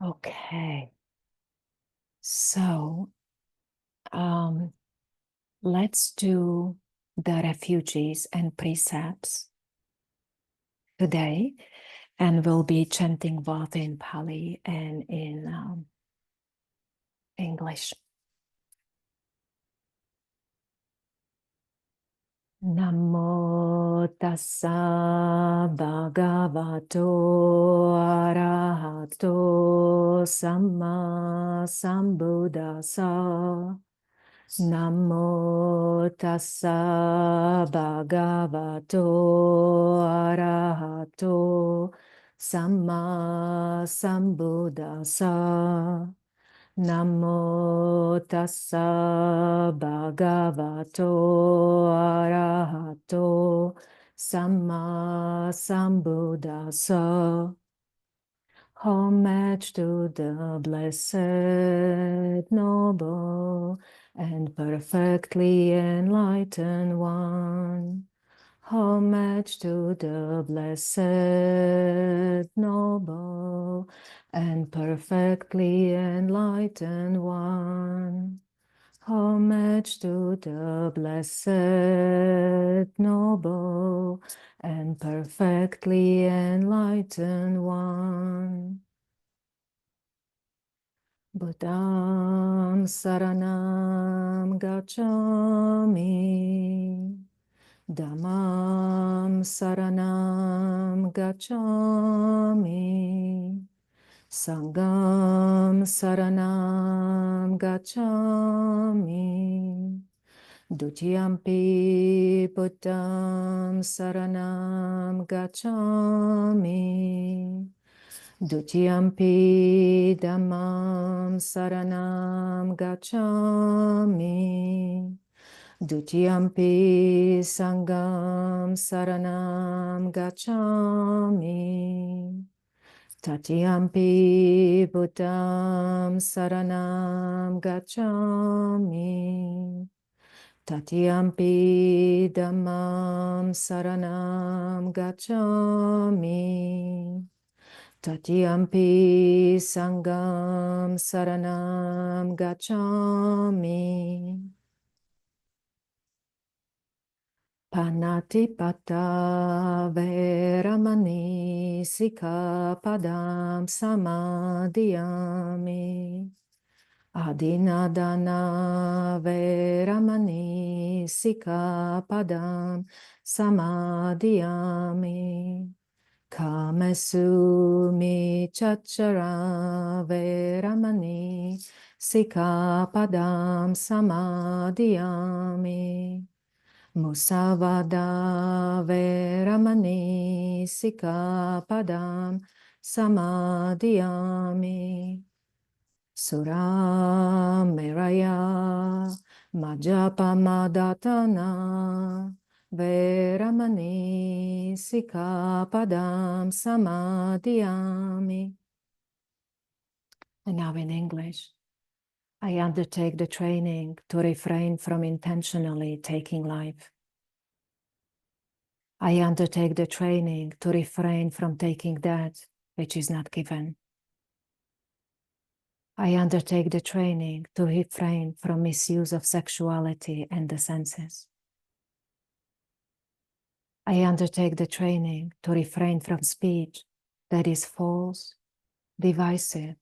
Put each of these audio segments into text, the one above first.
Okay, so let's do the refugees and precepts today, and we'll be chanting both in Pali and in English. Namo tassa bhagavato arahato samma sambuddhassa. Namo tassa bhagavato arahato samma sambuddhassa. Namo tassa bhagavato arahato samma sambuddhassa. Homage to the blessed, noble, and perfectly enlightened one. Homage to the blessed, noble, and perfectly enlightened one. Homage to the blessed, noble, and perfectly enlightened one. Buddham saranam gacchami. Dhammam saranam gacchami. Sangham saranam gacchami. Dutiyampi Buddham saranam gacchami. Dutiyampi Dhammam saranam gacchami. Dutiyampi Sangham saranam gacchami. Tatiyampi Buddham saranam gacchami. Tatiyampi Dhammam saranam gacchami. Tatiyampi Sangham saranam gacchami. Panatipata veramani sikapadam samadhiyami. Adinadana veramani sikapadam samadhiyami. Kamesu michachara veramani sikapadam samadhiyami. Musavada veramani sikapadam samadhiyami. Sura meraya majapamadhatana veramani sikapadam samadhiyami. And now in English. I undertake the training to refrain from intentionally taking life. I undertake the training to refrain from taking that which is not given. I undertake the training to refrain from misuse of sexuality and the senses. I undertake the training to refrain from speech that is false, divisive,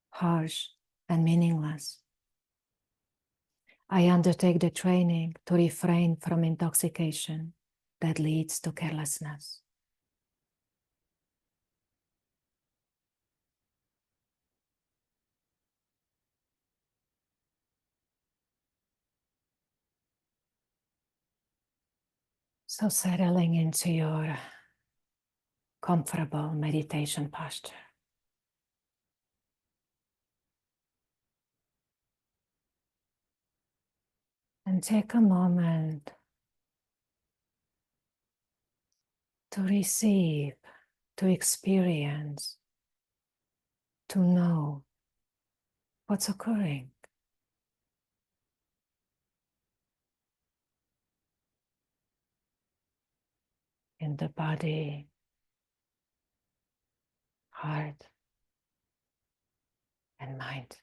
harsh, and meaningless. I undertake the training to refrain from intoxication that leads to carelessness. So settling into your comfortable meditation posture. And take a moment to receive, to experience, to know what's occurring in the body, heart, mind.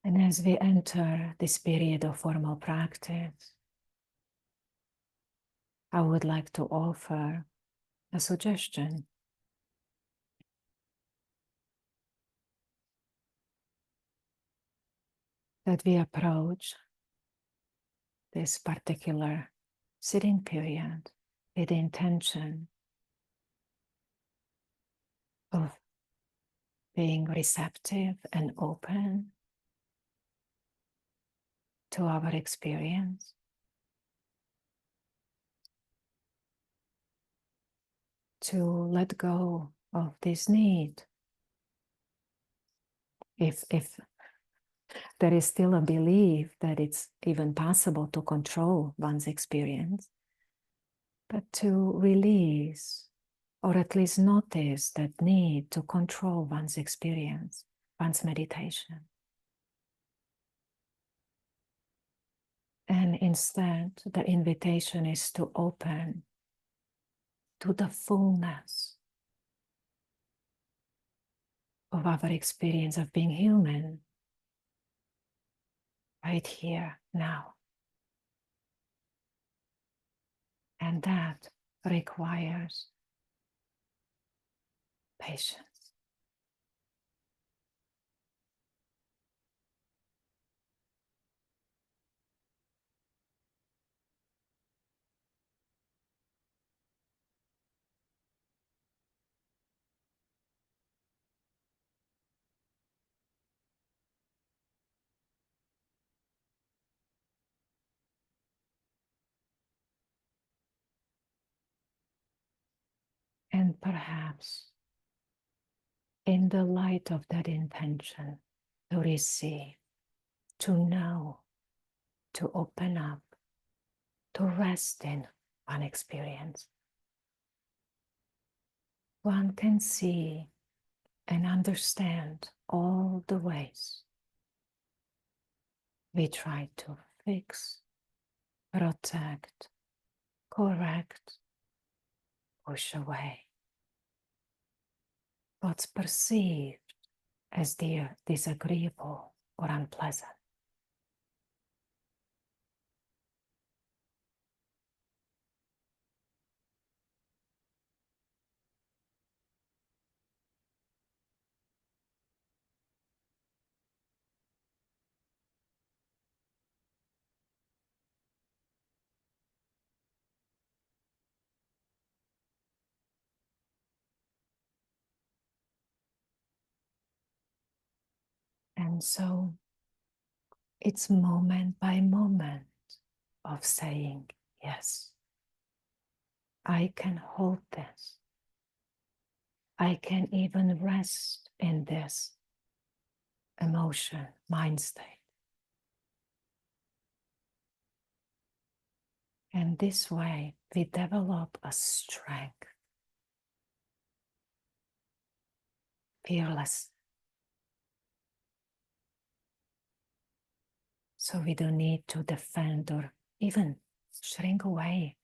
And as we enter this period of formal practice, I would like to offer a suggestion. That we approach this particular sitting period with the intention of being receptive and open to our experience, to let go of this need. If there is still a belief that it's even possible to control one's experience, but to release or at least notice that need to control one's experience, one's meditation. And instead, the invitation is to open to the fullness of our experience of being human right here, now. And that requires patience. And perhaps in the light of that intention, to receive, to know, to open up, to rest in one experience, one can see and understand all the ways we try to fix, protect, correct, push away what's perceived as disagreeable or unpleasant. And so it's moment by moment of saying, yes, I can hold this. I can even rest in this emotion, mind state. And this way, we develop a strength, fearless. So we don't need to defend or even shrink away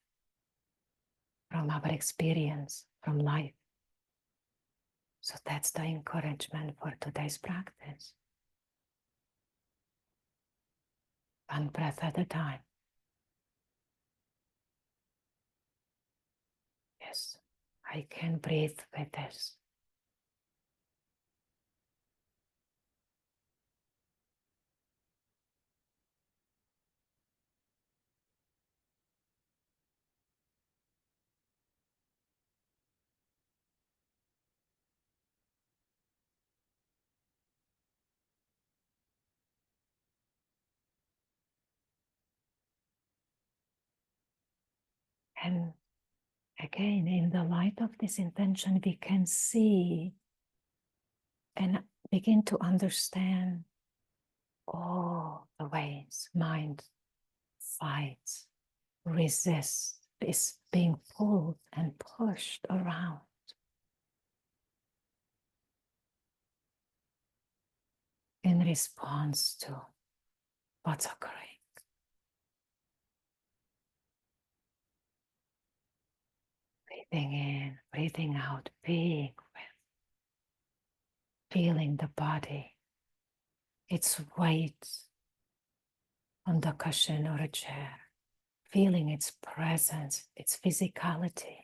from our experience, from life. So that's the encouragement for today's practice. One breath at a time. Yes, I can breathe with this. And again, in the light of this intention, we can see and begin to understand all the ways mind fights, resists, is being pulled and pushed around in response to what's occurring. Breathing in, breathing out, being with, feeling the body, its weight on the cushion or a chair, feeling its presence, its physicality,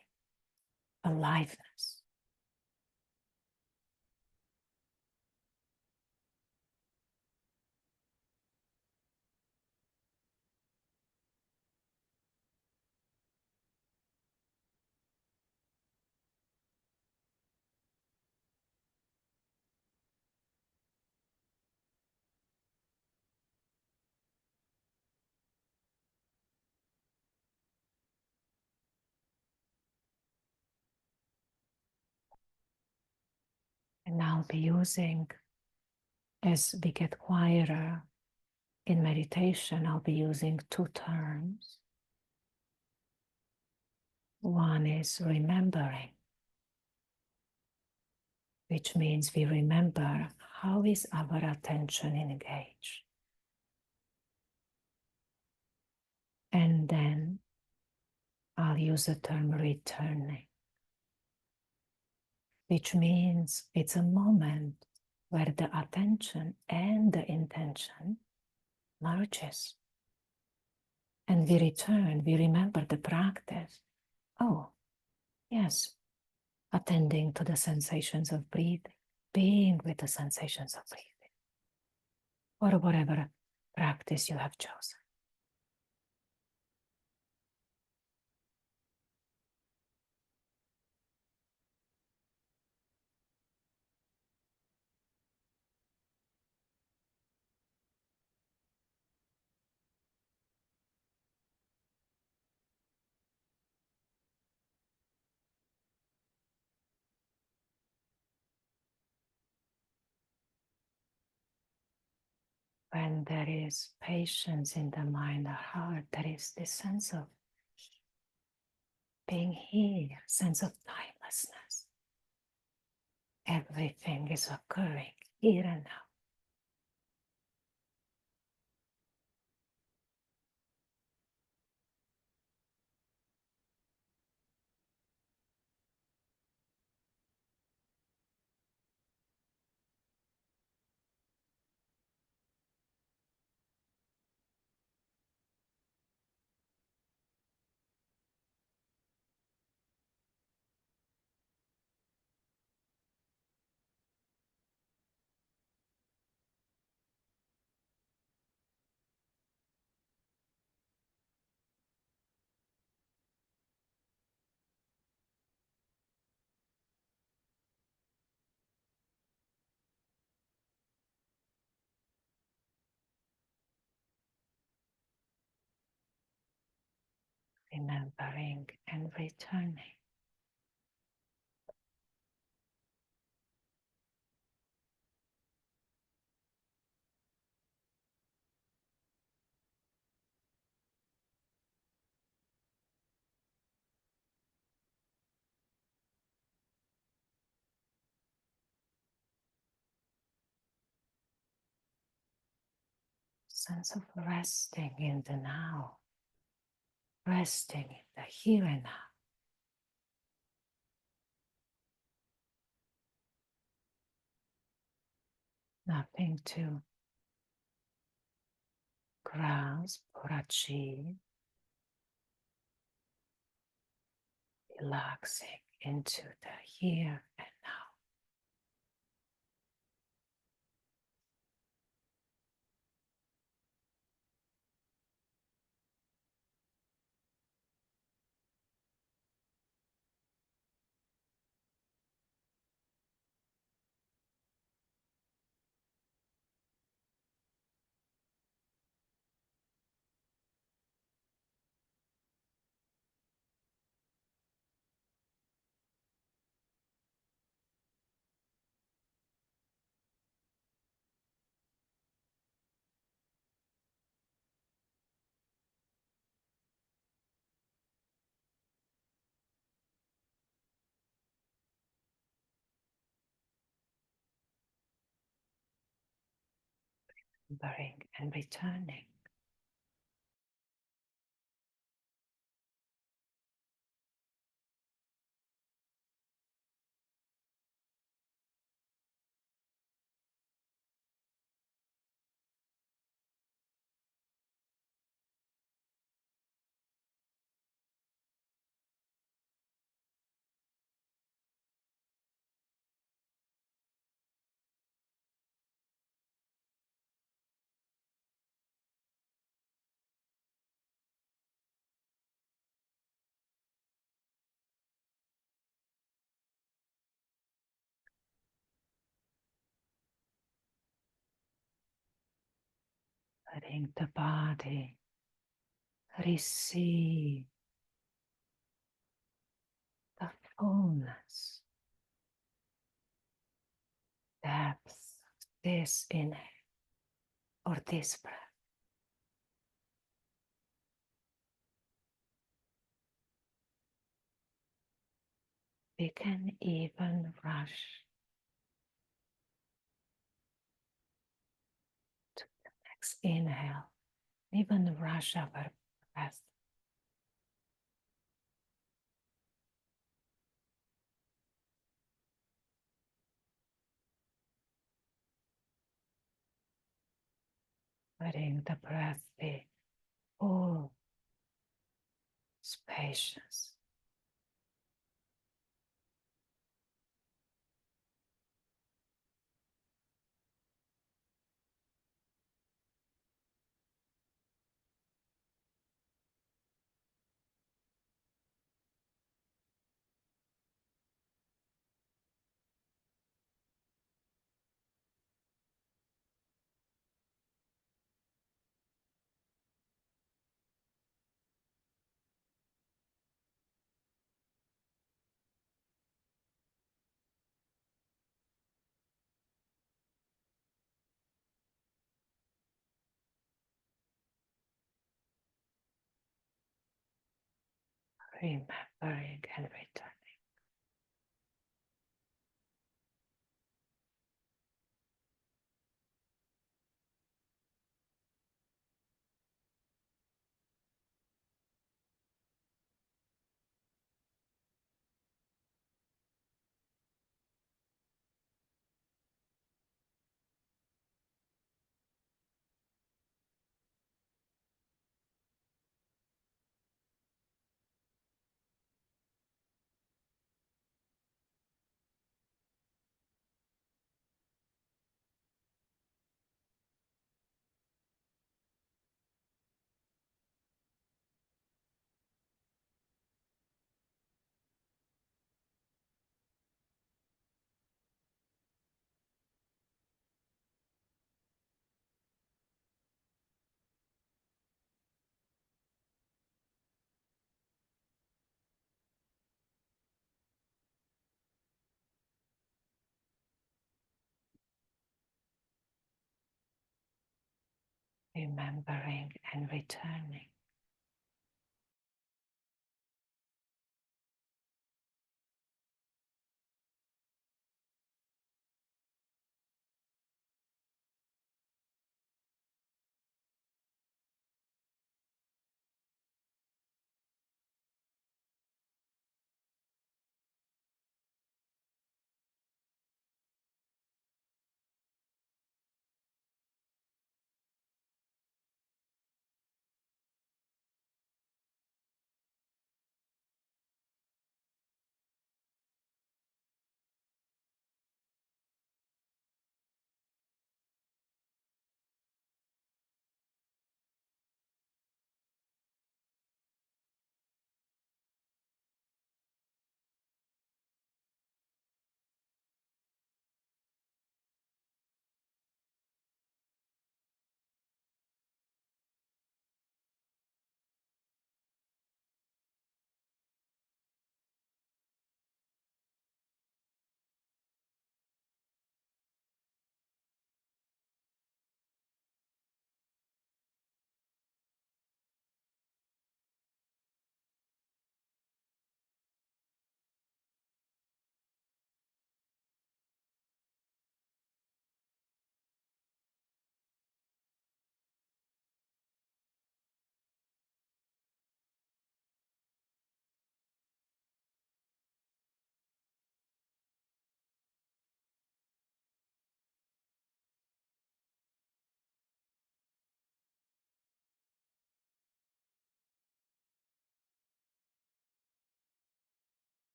aliveness. And I'll be using, as we get quieter in meditation, I'll be using two terms. One is remembering, which means we remember how is our attention engaged. And then I'll use the term returning, which means it's a moment where the attention and the intention merges. And we return, we remember the practice. Oh, yes, attending to the sensations of breathing, being with the sensations of breathing, or whatever practice you have chosen. When there is patience in the mind or heart, there is this sense of being here, sense of timelessness. Everything is occurring here and now. Remembering and returning. Sense of resting in the now, resting in the here and now. Nothing to grasp or achieve. Relaxing into the here and now. Remembering and returning. letting the body receive the fullness, depth of this inhale or this breath. We can even rush to the next inhale, even rush our breath. Letting the breath be full, spacious. Remembering and returning. Remembering and returning.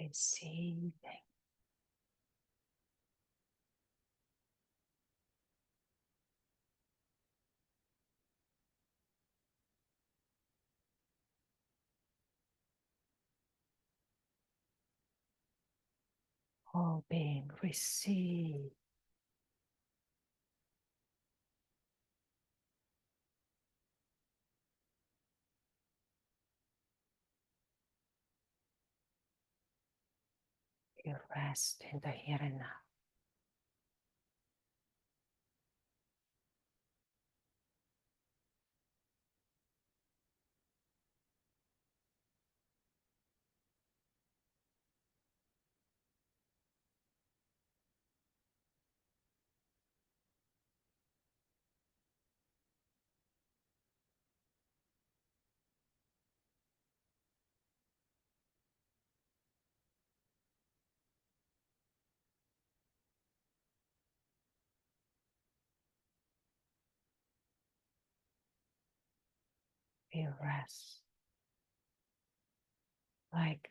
receiving. All being receive. You rest in the here and now. You rest. Like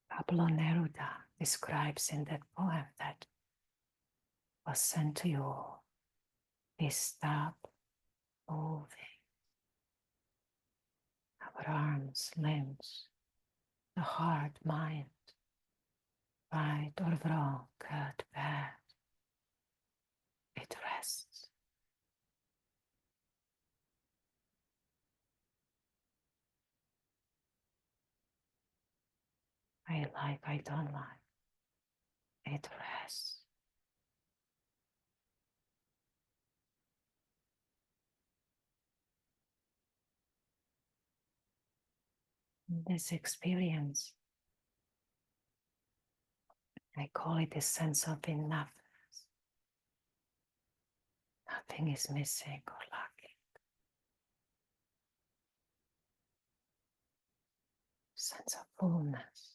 Pablo Neruda describes in that poem that was sent to you. We stop moving our arms, limbs, the heart, mind, right or wrong, good, bad. It rests. I like, I don't like. It rests. This experience, I call it a sense of enoughness. Nothing is missing or lacking. Sense of fullness.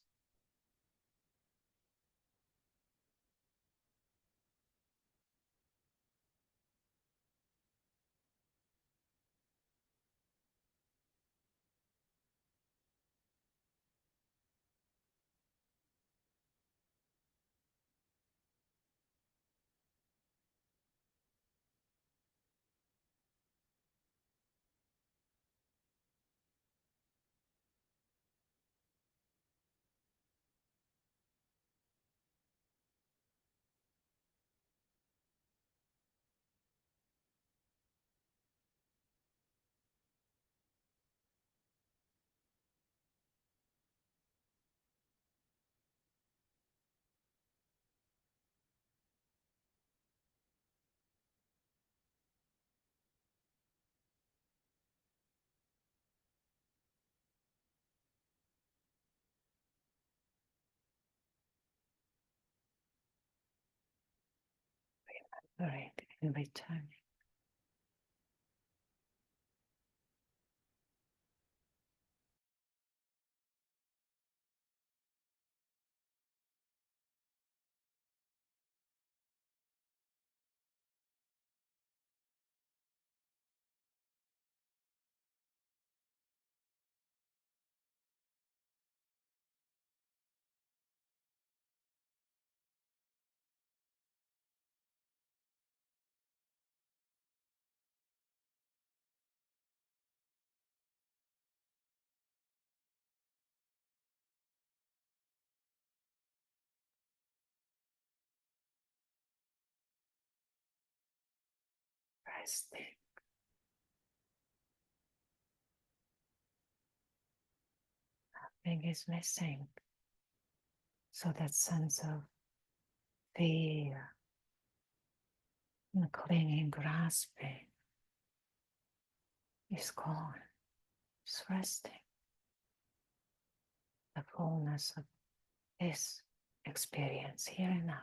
Remembering and returning. Resting. Nothing is missing. So that sense of fear and clinging, grasping is gone. It's resting. The fullness of this experience here and now.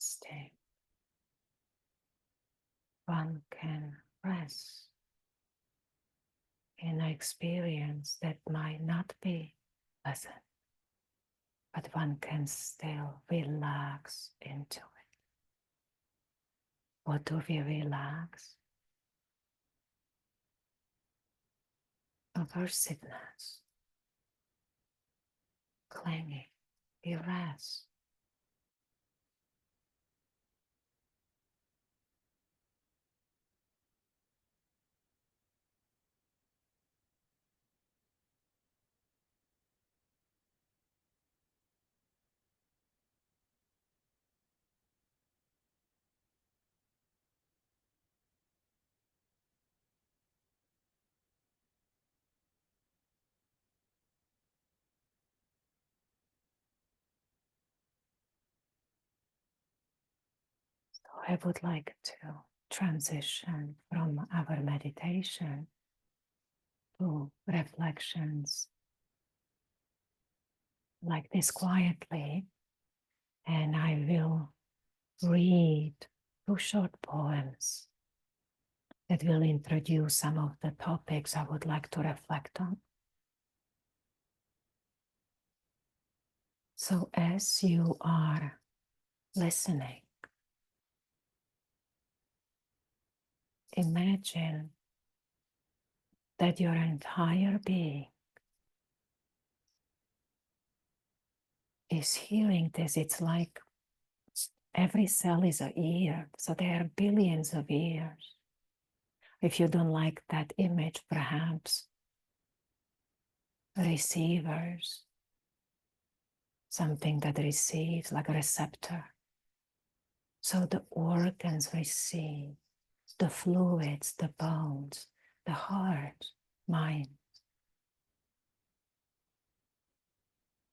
stay. One can rest in an experience that might not be pleasant, but one can still relax into it. What do we relax? Aversiveness, clinging, we rest. So I would like to transition from our meditation to reflections like this quietly, and I will read two short poems that will introduce some of the topics I would like to reflect on. So as you are listening, imagine that your entire being is hearing this. It's like every cell is an ear, so there are billions of ears. If you don't like that image, perhaps receivers, something that receives like a receptor. So the organs receive, the fluids, the bones, the heart, mind.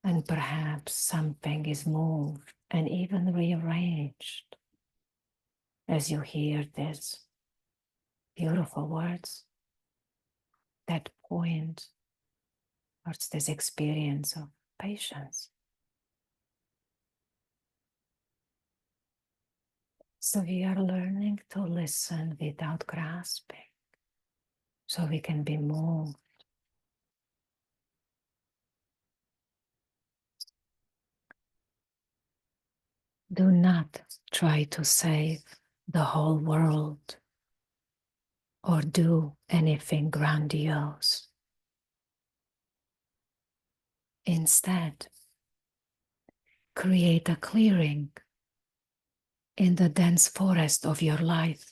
And perhaps something is moved and even rearranged as you hear these beautiful words that point towards this experience of patience. So we are learning to listen without grasping, so we can be moved. Do not try to save the whole world or do anything grandiose. Instead, create a clearing in the dense forest of your life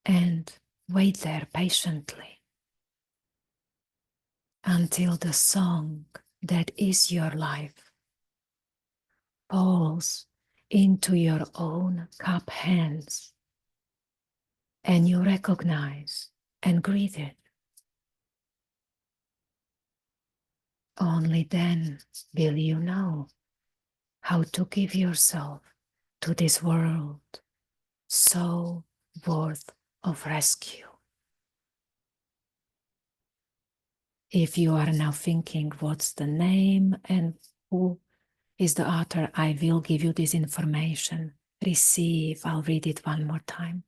and wait there patiently until the song that is your life falls into your own cup hands and you recognize and greet it. Only then will you know how to give yourself to this world so worth of rescue. If you are now thinking, what's the name and who is the author, I will give you this information. Receive, I'll read it one more time.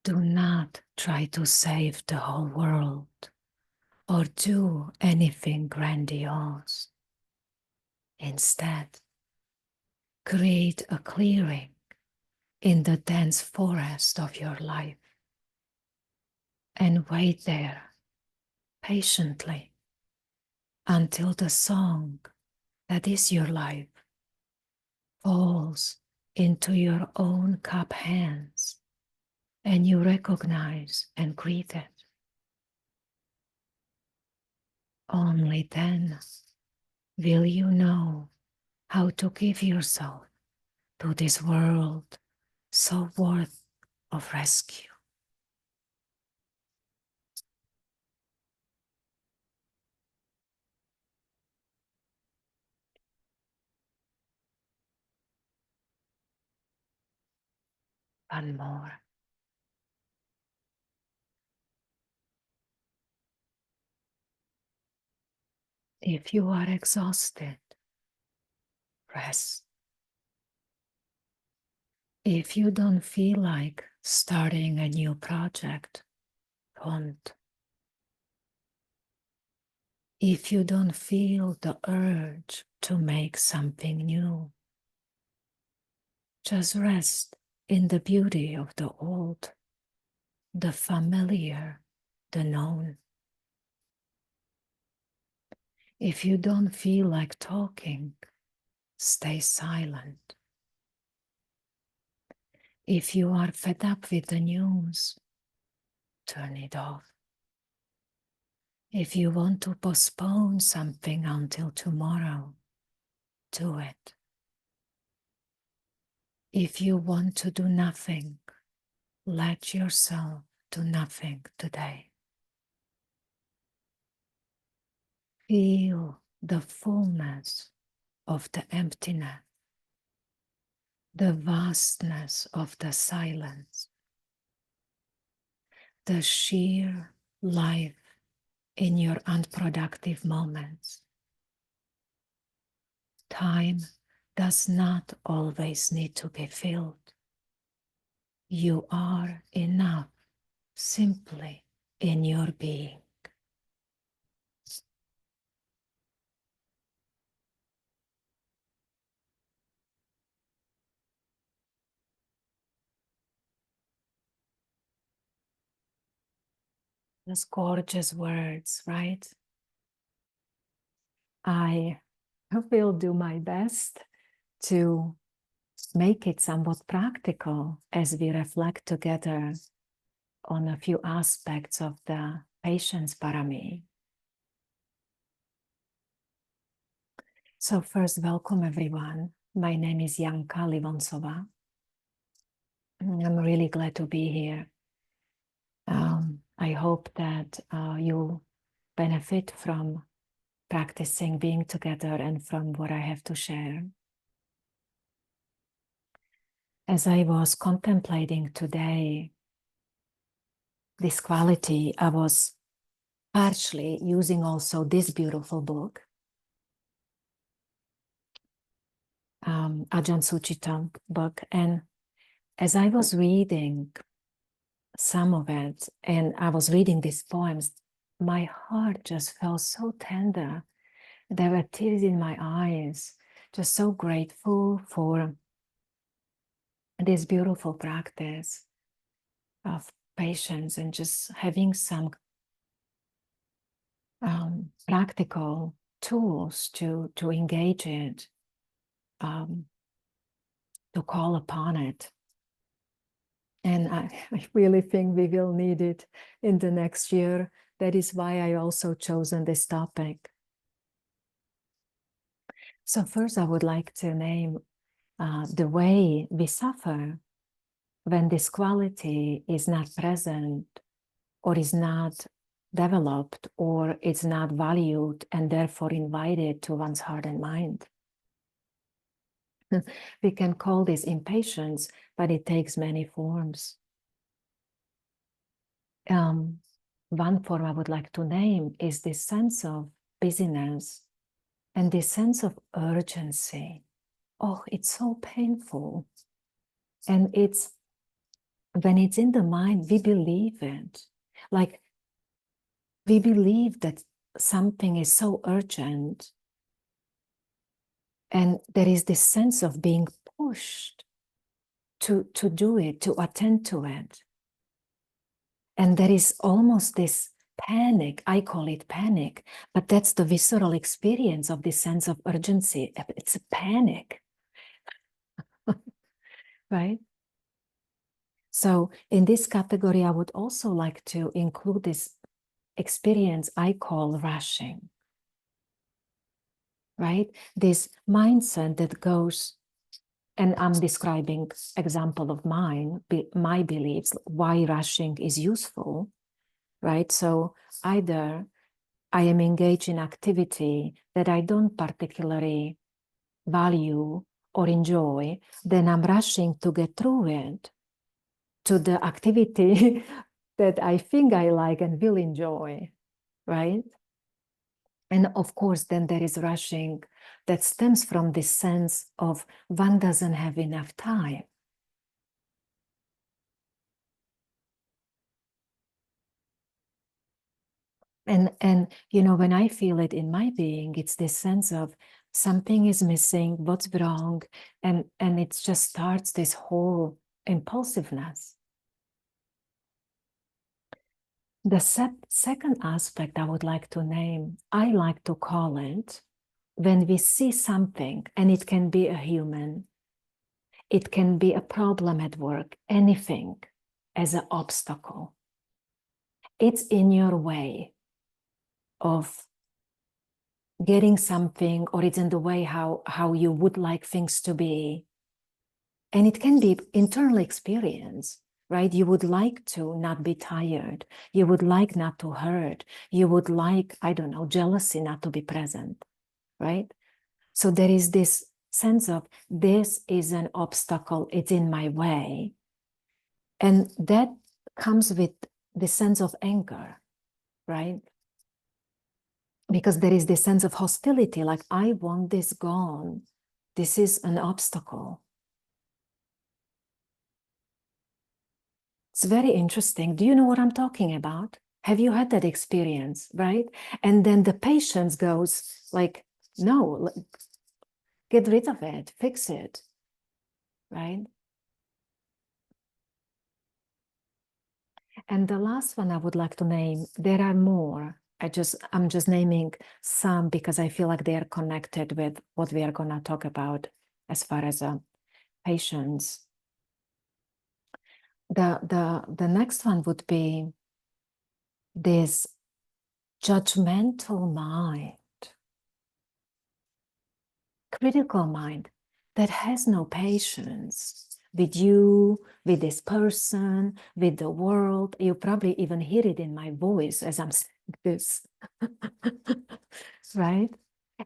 Do not try to save the whole world or do anything grandiose. Instead, create a clearing in the dense forest of your life and wait there patiently until the song that is your life falls into your own cup hands and you recognize and greet it. Only then will you know how to give yourself to this world so worth of rescue. One more. If you are exhausted, rest. If you don't feel like starting a new project, don't. If you don't feel the urge to make something new, just rest in the beauty of the old, the familiar, the known. If you don't feel like talking, stay silent. If you are fed up with the news, turn it off. If you want to postpone something until tomorrow, do it. If you want to do nothing, let yourself do nothing today. Feel the fullness of the emptiness, the vastness of the silence, the sheer life in your unproductive moments. Time does not always need to be filled. You are enough simply in your being. Those gorgeous words, right? I will do my best to make it somewhat practical as we reflect together on a few aspects of the patience parami. So first, welcome everyone. My name is Janka Livoncova. I'm really glad to be here. I hope that you benefit from practicing being together and from what I have to share. As I was contemplating today this quality, I was partially using also this beautiful book, Ajahn Sucitta book. And as I was reading some of it, and I was reading these poems, my heart just felt so tender. There were tears in my eyes, just so grateful for this beautiful practice of patience and just having some practical tools to engage it, to call upon it. And I really think we will need it in the next year. That is why I also chosen this topic. So first I would like to name the way we suffer when this quality is not present or is not developed or it's not valued and therefore invited to one's heart and mind. We can call this impatience, but it takes many forms. One form I would like to name is this sense of busyness and this sense of urgency. Oh, it's so painful. And it's when it's in the mind, we believe it. Like we believe that something is so urgent. And there is this sense of being pushed to do it, to attend to it. And there is almost this panic. I call it panic, but that's the visceral experience of this sense of urgency. It's a panic, right? So in this category, I would also like to include this experience I call rushing, right? This mindset that goes, and I'm describing example of mine, my beliefs, why rushing is useful, right? So either I am engaged in activity that I don't particularly value or enjoy, then I'm rushing to get through it to the activity that I think I like and will enjoy, right? And of course, then there is rushing that stems from this sense of one doesn't have enough time. And you know, when I feel it in my being, it's this sense of something is missing, what's wrong, and it just starts this whole impulsiveness. The second aspect I would like to name, I like to call it when we see something, and it can be a human, it can be a problem at work, anything as an obstacle. It's in your way of getting something, or it's in the way how you would like things to be. And it can be internal experience, right? You would like to not be tired. You would like not to hurt. You would like, I don't know, jealousy not to be present, right? So there is this sense of this is an obstacle, it's in my way. And that comes with the sense of anger, right? Because there is this sense of hostility, like I want this gone. This is an obstacle. It's very interesting. Do you know what I'm talking about? Have you had that experience, right? And then the patience goes like, no, get rid of it, fix it, right? And the last one I would like to name, there are more. I'm just naming some because I feel like they are connected with what we are going to talk about as far as patience. The next one would be this judgmental mind, critical mind that has no patience with you, with this person, with the world. You probably even hear it in my voice as I'm saying this, right?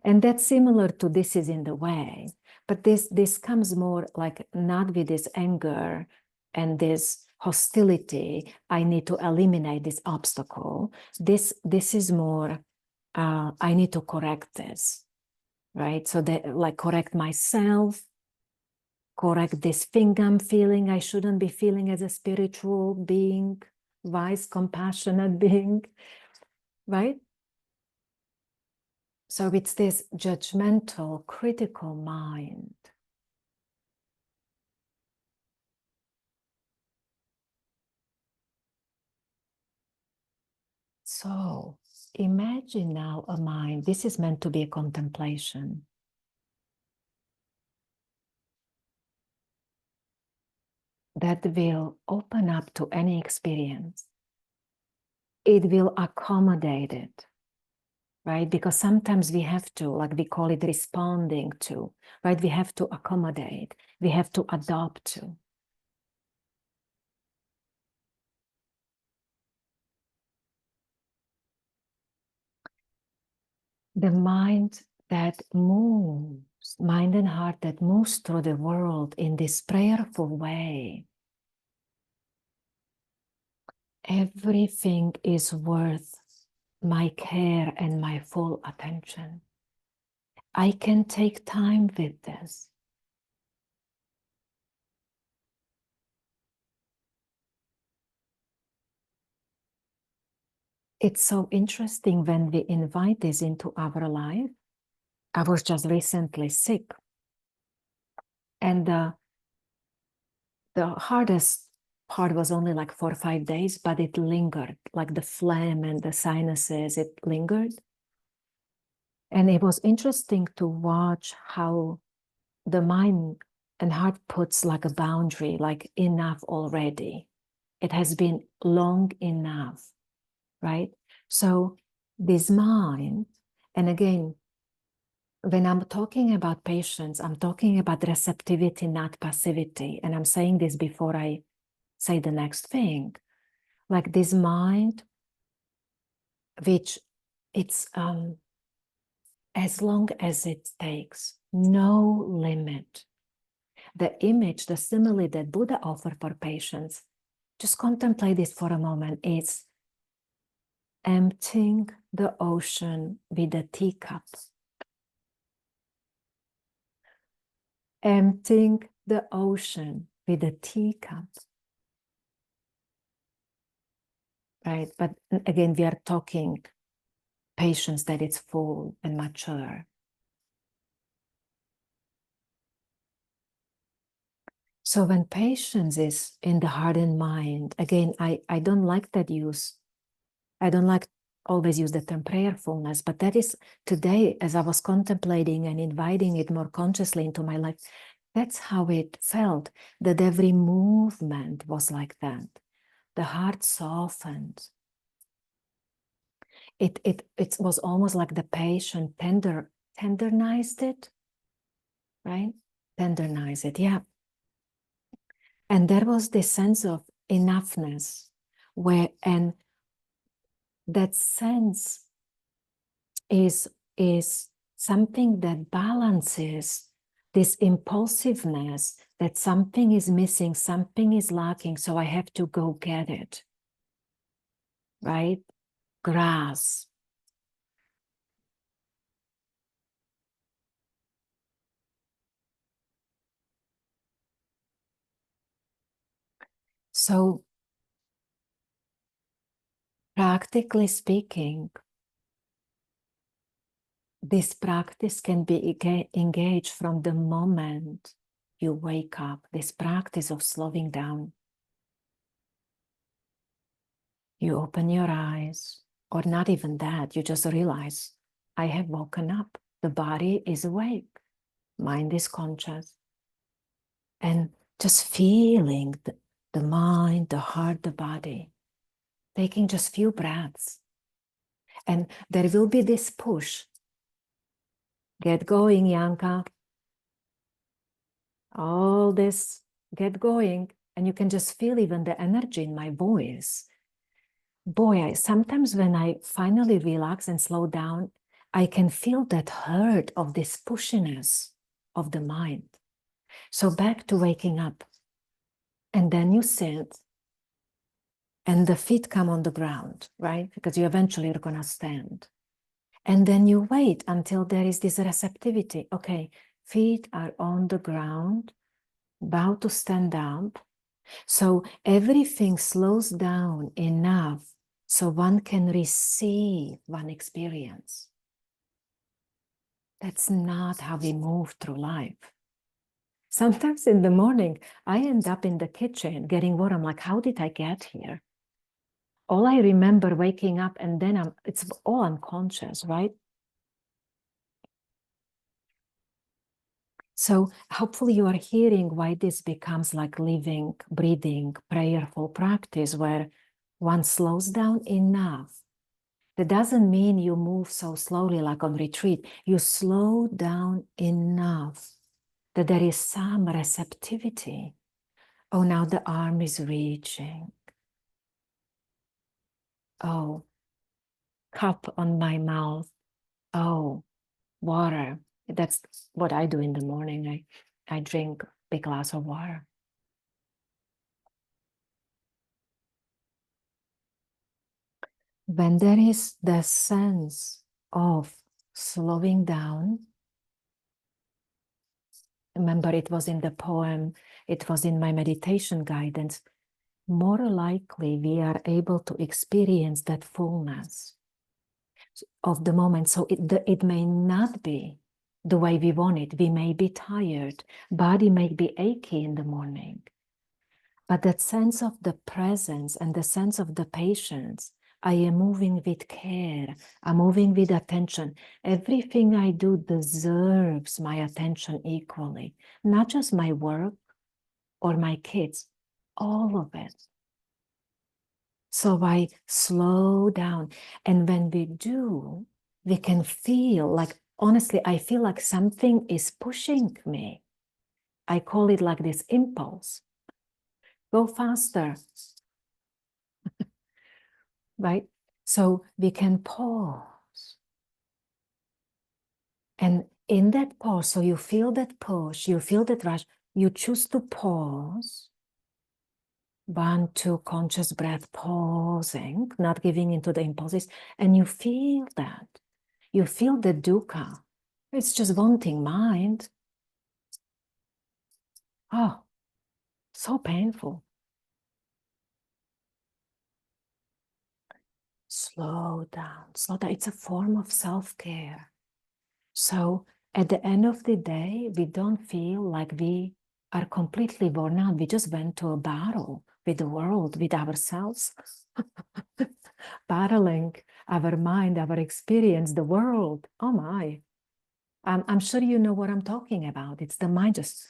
And that's similar to this is in the way, but this comes more like not with this anger and this hostility. I need to eliminate this obstacle. This is more, I need to correct this, right? So that like correct myself, correct this thing I'm feeling I shouldn't be feeling as a spiritual being, wise, compassionate being, right? So it's this judgmental, critical mind. So imagine now a mind, this is meant to be a contemplation, that will open up to any experience. It will accommodate it, right? Because sometimes we have to, like we call it responding to, right? We have to accommodate, we have to adopt to. The mind that moves, mind and heart that moves through the world in this prayerful way. Everything is worth my care and my full attention. I can take time with this. It's so interesting when we invite this into our life. I was just recently sick. And the hardest part was only like 4 or 5 days, but it lingered, like the phlegm and the sinuses, it lingered. And it was interesting to watch how the mind and heart puts like a boundary, like enough already. It has been long enough, right? So this mind, and again, when I'm talking about patience, I'm talking about receptivity, not passivity. And I'm saying this before I say the next thing. Like this mind, which it's as long as it takes, no limit. The image, the simile that Buddha offered for patience, just contemplate this for a moment, is emptying the ocean with a teacup. Emptying the ocean with a teacup. Right? But again, we are talking patience that it's full and mature. So when patience is in the heart and mind, again, I don't like that use. I don't like always use the term prayerfulness, but that is today, as I was contemplating and inviting it more consciously into my life, that's how it felt, that every movement was like that. The heart softened. It was almost like the patient tendernized it, right? Tendernize it, yeah. And there was this sense of enoughness and that sense is something that balances this impulsiveness, that something is missing, something is lacking, so I have to go get it, right? Grasp. So practically speaking, this practice can be engaged from the moment you wake up, this practice of slowing down. You open your eyes, or not even that, you just realize, I have woken up. The body is awake. Mind is conscious. And just feeling the mind, the heart, the body, taking just few breaths. And there will be this push. Get going, Janka. All this, get going. And you can just feel even the energy in my voice. Boy, sometimes when I finally relax and slow down, I can feel that hurt of this pushiness of the mind. So back to waking up. And then you sit and the feet come on the ground, right? Because you eventually are going to stand. And then you wait until there is this receptivity. Okay, feet are on the ground, about to stand up. So everything slows down enough so one can receive one experience. That's not how we move through life. Sometimes in the morning, I end up in the kitchen getting water. I'm like, how did I get here? All I remember waking up and then it's all unconscious, right? So hopefully you are hearing why this becomes like living, breathing, prayerful practice where one slows down enough. That doesn't mean you move so slowly like on retreat. You slow down enough that there is some receptivity. Oh, now the arm is reaching. Oh, cup on my mouth. Oh, water. That's what I do in the morning. I drink a big glass of water. When there is the sense of slowing down, remember it was in the poem, it was in my meditation guidance, more likely we are able to experience that fullness of the moment. So it may not be the way we want it. We may be tired, body may be achy in the morning. But that sense of the presence and the sense of the patience, I am moving with care, I'm moving with attention. Everything I do deserves my attention equally, not just my work or my kids, all of it. So I slow down. And when we do, we can feel like, honestly, I feel like something is pushing me. I call it like this impulse. Go faster, right? So we can pause. And in that pause, so you feel that push, you feel that rush, you choose to pause. 1, 2 conscious breath, pausing, not giving into the impulses, and you feel that. You feel the dukkha. It's just wanting mind. Oh, so painful. Slow down, slow down. It's a form of self-care. So at the end of the day, we don't feel like we are completely worn out. We just went to a battle with the world, with ourselves, battling our mind, our experience, the world. Oh my. I'm sure you know what I'm talking about. It's the mind just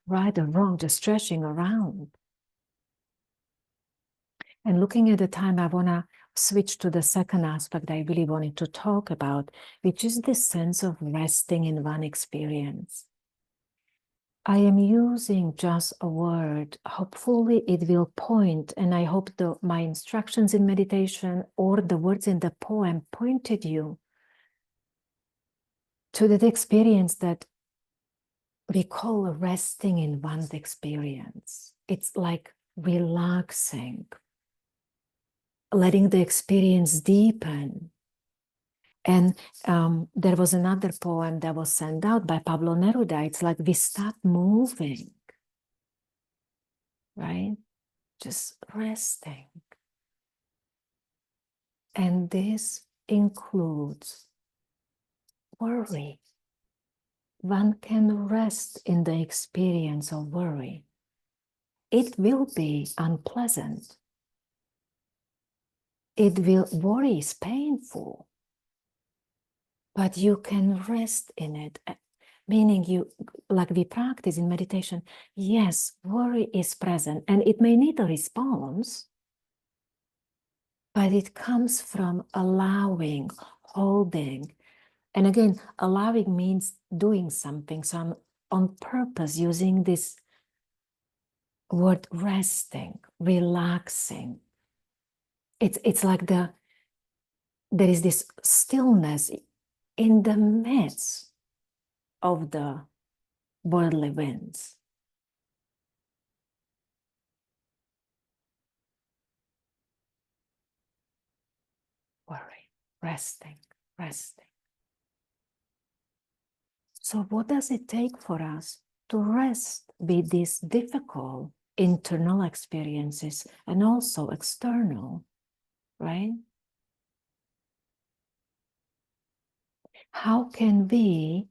right or wrong, just stretching around. And looking at the time, I want to switch to the second aspect I really wanted to talk about, which is this sense of resting in one experience. I am using just a word. Hopefully it will point, and I hope my instructions in meditation or the words in the poem pointed you to that experience that we call resting in one's experience. It's like relaxing, letting the experience deepen. And there was another poem that was sent out by Pablo Neruda. It's like we stop moving, right? Just resting. And this includes worry. One can rest in the experience of worry. It will be unpleasant. Worry is painful, but you can rest in it. Meaning like we practice in meditation, yes, worry is present and it may need a response, but it comes from allowing, holding. And again, allowing means doing something. So I'm on purpose using this word resting, relaxing. It's like there is this stillness in the midst of the worldly winds. Worry, resting, resting. So what does it take for us to rest with these difficult internal experiences and also external, right? How can we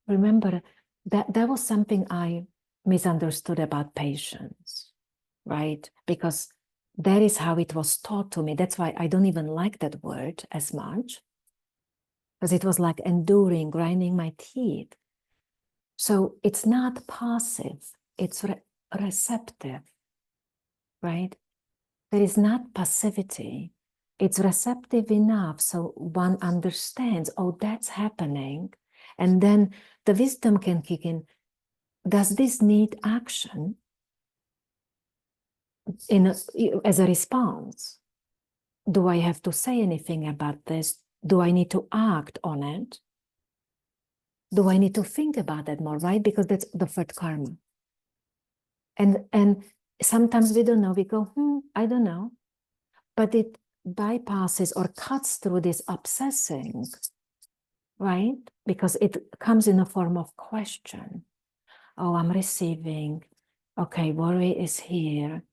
remember that was something I misunderstood about patience, right? Because that is how it was taught to me. That's why I don't even like that word as much, because it was like enduring, grinding my teeth. So it's not passive, it's receptive, right? There is not passivity. It's receptive enough so one understands, oh, that's happening. And then the wisdom can kick in. Does this need action as a response? Do I have to say anything about this? Do I need to act on it? Do I need to think about it more, right? Because that's the third karma. And sometimes we don't know. We go, I don't know. But it bypasses or cuts through this obsessing, right? Because it comes in a form of question. Oh, I'm receiving. Okay, worry is here.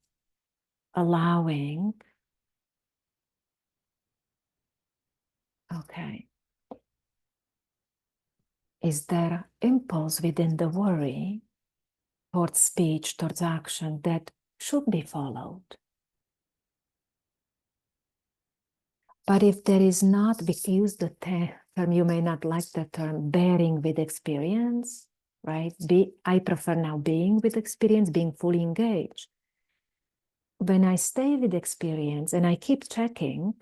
Allowing. Okay. Is there impulse within the worry towards speech, towards action that should be followed? But if there is not, we use the term, you may not like the term, bearing with experience, right? I prefer now being with experience, being fully engaged. When I stay with experience and I keep checking,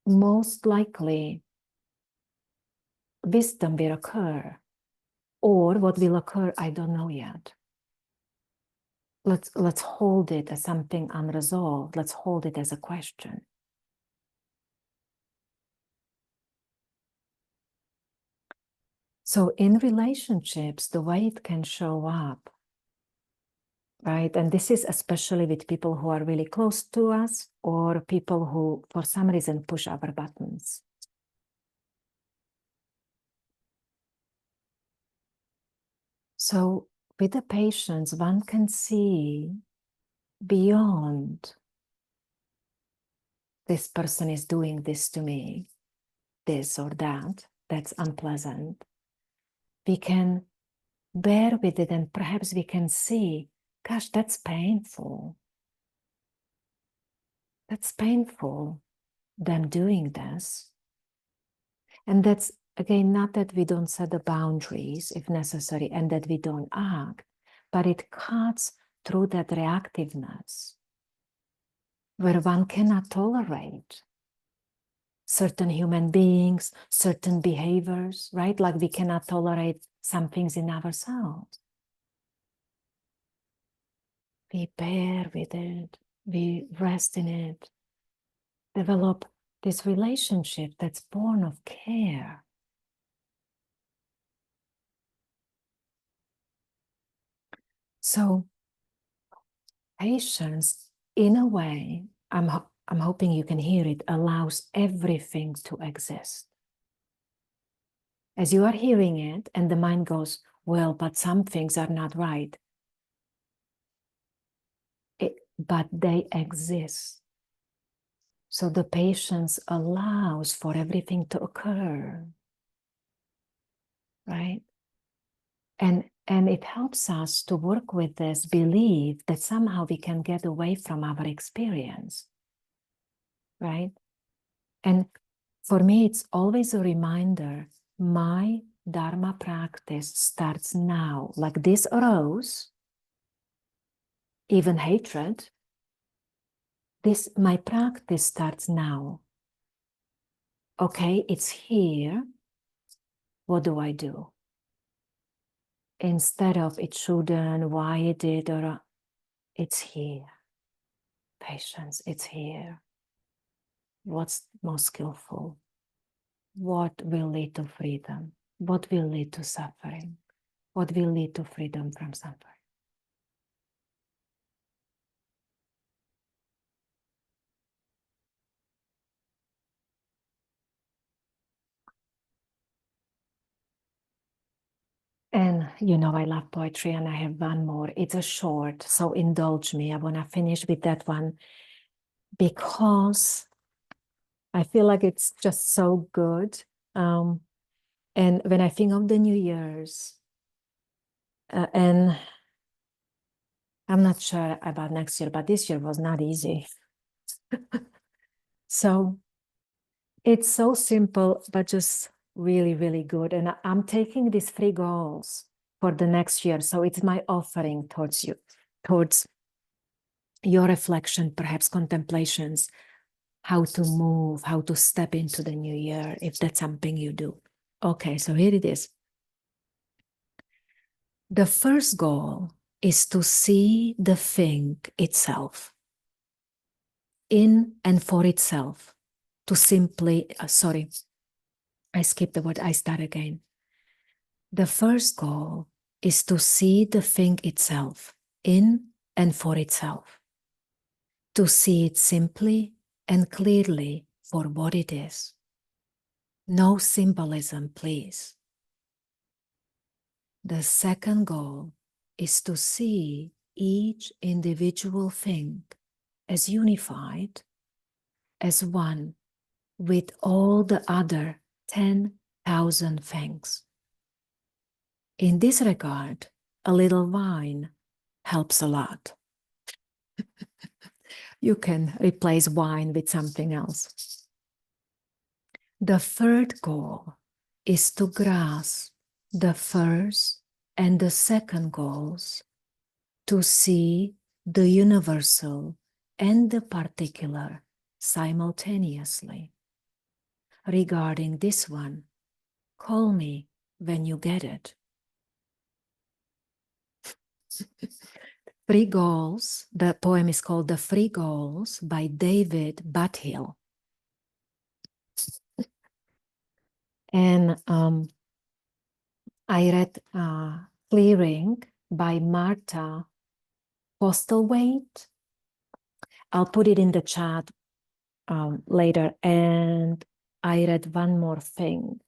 most likely wisdom will occur, or what will occur, I don't know yet. Let's hold it as something unresolved. Let's hold it as a question. So in relationships, the way it can show up right? And this is especially with people who are really close to us or people who, for some reason, push our buttons. So with the patience, one can see beyond this person is doing this to me, this or that, that's unpleasant. We can bear with it and perhaps we can see, gosh, that's painful. That's painful, them doing this. And that's, again, not that we don't set the boundaries if necessary and that we don't act, but it cuts through that reactiveness where one cannot tolerate certain human beings, certain behaviors, right? Like we cannot tolerate some things in ourselves. We bear with it, we rest in it, develop this relationship that's born of care. So patience, in a way, I'm hoping you can hear it, allows everything to exist. As you are hearing it and the mind goes, well, but some things are not right. But they exist. So the patience allows for everything to occur, right? And it helps us to work with this belief that somehow we can get away from our experience, right? And for me, it's always a reminder, my Dharma practice starts now. Like this arose, even hatred, my practice starts now. Okay, it's here. What do I do? Instead of it shouldn't, why it did, or it's here. Patience, it's here. What's most skillful? What will lead to freedom? What will lead to suffering? What will lead to freedom from suffering? And you know, I love poetry and I have one more. It's a short, so indulge me. I want to finish with that one because I feel like it's just so good. And when I think of the New Year's, and I'm not sure about next year, but this year was not easy. So it's so simple, but just really, really good. And I'm taking these 3 goals for the next year. So it's my offering towards you, towards your reflection, perhaps contemplations, how to move, how to step into the new year, if that's something you do. Okay, so here it is. The first goal is to see the thing itself, in and for itself, to simply, sorry, I skipped the word, I start again. The first goal is to see the thing itself, in and for itself, to see it simply and clearly for what it is. No symbolism, please. The second goal is to see each individual thing as unified, as one with all the other 10,000 things. In this regard, a little wine helps a lot. You can replace wine with something else. The third goal is to grasp the first and the second goals, to see the universal and the particular simultaneously. Regarding this one, call me when you get it. 3 Goals, the poem is called The 3 Goals by David Bathill. And I read Clearing by Martha postal weight. I'll put it in the chat later. And I read one more thing.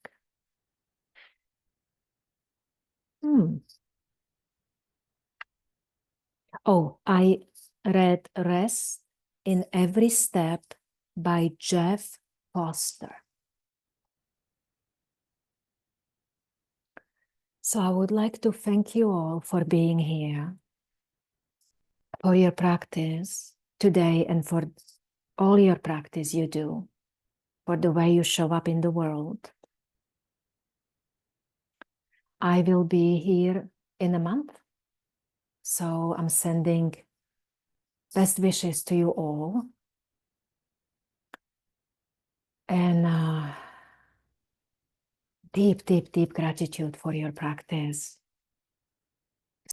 Oh, I read Rest in Every Step by Jeff Foster. So I would like to thank you all for being here, for your practice today, and for all your practice you do, for the way you show up in the world. I will be here in a month, so I'm sending best wishes to you all. And deep, deep, deep gratitude for your practice.